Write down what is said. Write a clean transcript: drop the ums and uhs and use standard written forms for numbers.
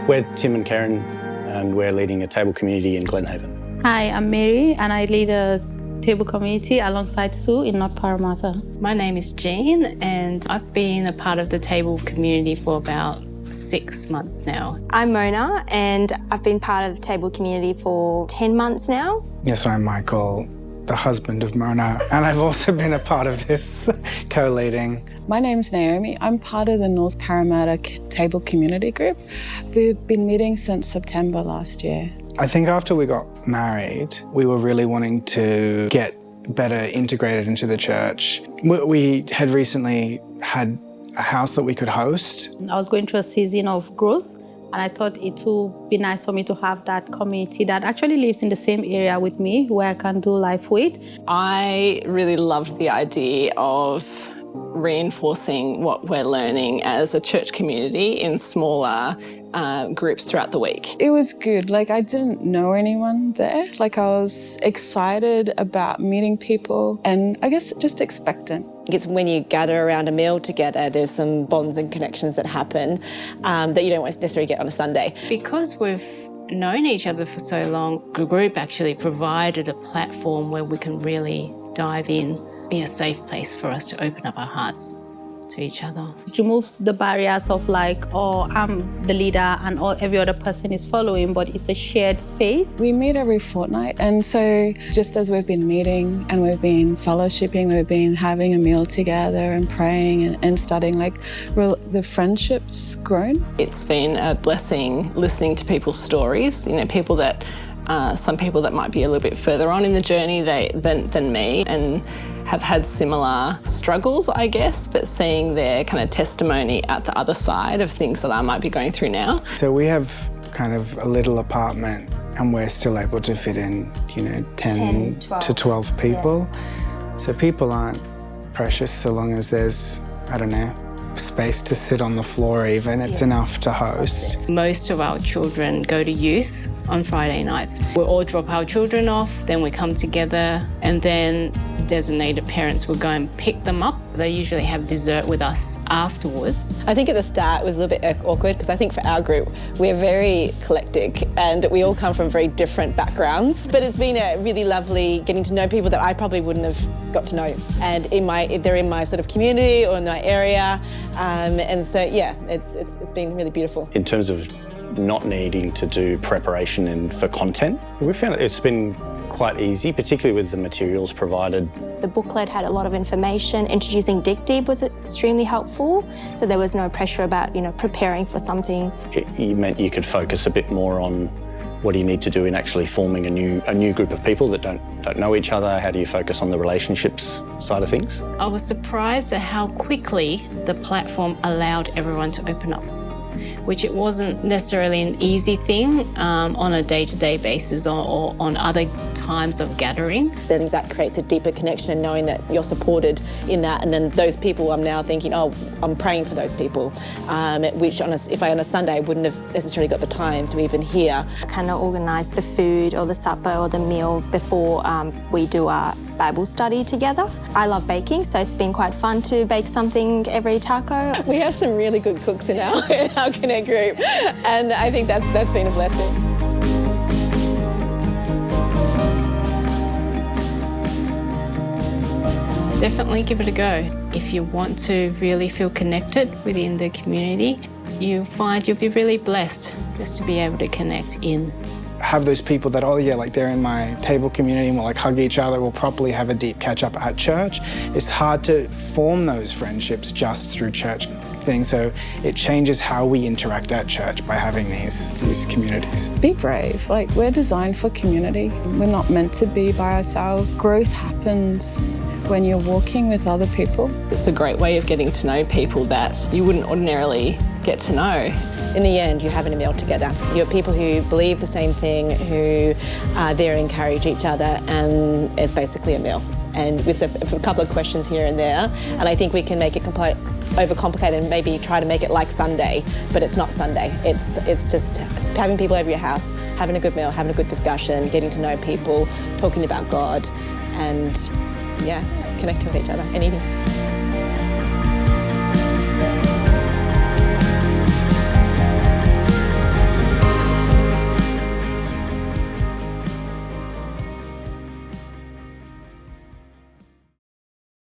We're Tim and Karen, and we're leading a table community in Glenhaven. Hi, I'm Mary, and I lead a table community alongside Sue in North Parramatta. My name is Jean, and I've been a part of the table community for about 6 months now. I'm Mona, and I've been part of the table community for 10 months now. Yes, I'm Michael, the husband of Mona, and I've also been a part of this, co-leading. My name's Naomi. I'm part of the North Parramatta Table Community Group. We've been meeting since September last year. I think after we got married, we were really wanting to get better integrated into the church. We had recently had a house that we could host. I was going through a season of growth, and I thought it would be nice for me to have that community that actually lives in the same area with me, where I can do life with. I really loved the idea of reinforcing what we're learning as a church community in smaller groups throughout the week. It was good. I didn't know anyone there. I was excited about meeting people and I guess just expectant. It's when you gather around a meal together, there's some bonds and connections that happen that you don't necessarily get on a Sunday. Because we've known each other for so long, the group actually provided a platform where we can really dive in, be a safe place for us to open up our hearts to each other. It removes the barriers of I'm the leader and every other person is following, but it's a shared space. We meet every fortnight, and so just as we've been meeting and we've been fellowshipping, we've been having a meal together and praying and studying, the friendship's grown. It's been a blessing listening to people's stories, people that some people that might be a little bit further on in the journey than me and have had similar struggles, I guess, but seeing their kind of testimony at the other side of things that I might be going through now. So we have kind of a little apartment and we're still able to fit in, 10 to 12 people. Yeah. So people aren't precious so long as there's, space to sit on the floor even. It's enough to host. Most of our children go to youth on Friday nights. We all drop our children off, then we come together, and then designated parents will go and pick them up. They usually have dessert with us afterwards. I think at the start it was a little bit awkward because I think for our group, we're very eclectic and we all come from very different backgrounds. But it's been a really lovely getting to know people that I probably wouldn't have got to know. And they're in my sort of community or in my area. And so, yeah, it's been really beautiful. In terms of not needing to do preparation for content, we found it's been quite easy, particularly with the materials provided. The booklet had a lot of information. Introducing Dig Deep was extremely helpful, so there was no pressure about preparing for something. It meant you could focus a bit more on what do you need to do in actually forming a new group of people that don't know each other. How do you focus on the relationships side of things? I was surprised at how quickly the platform allowed everyone to open up, which it wasn't necessarily an easy thing on a day-to-day basis or on other times of gathering. I think that creates a deeper connection and knowing that you're supported in that, and then those people I'm now thinking, I'm praying for those people, which if on a Sunday I wouldn't have necessarily got the time to even hear. I kind of organise the food or the supper or the meal before we do our Bible study together. I love baking, so it's been quite fun to bake something every taco. We have some really good cooks in our Connect group, and I think that's been a blessing. Definitely give it a go. If you want to really feel connected within the community, you'll find you'll be really blessed just to be able to connect in. Have those people that, they're in my table community and we'll hug each other, we'll properly have a deep catch up at church. It's hard to form those friendships just through church things, so it changes how we interact at church by having these communities. Be brave. We're designed for community. We're not meant to be by ourselves. Growth happens when you're walking with other people. It's a great way of getting to know people that you wouldn't ordinarily get to know. In the end, you're having a meal together. You're people who believe the same thing, who are there to encourage each other, and it's basically a meal. And with a couple of questions here and there, and I think we can make it overcomplicated and maybe try to make it like Sunday, but it's not Sunday. It's just having people over your house, having a good meal, having a good discussion, getting to know people, talking about God, and connecting with each other and eating.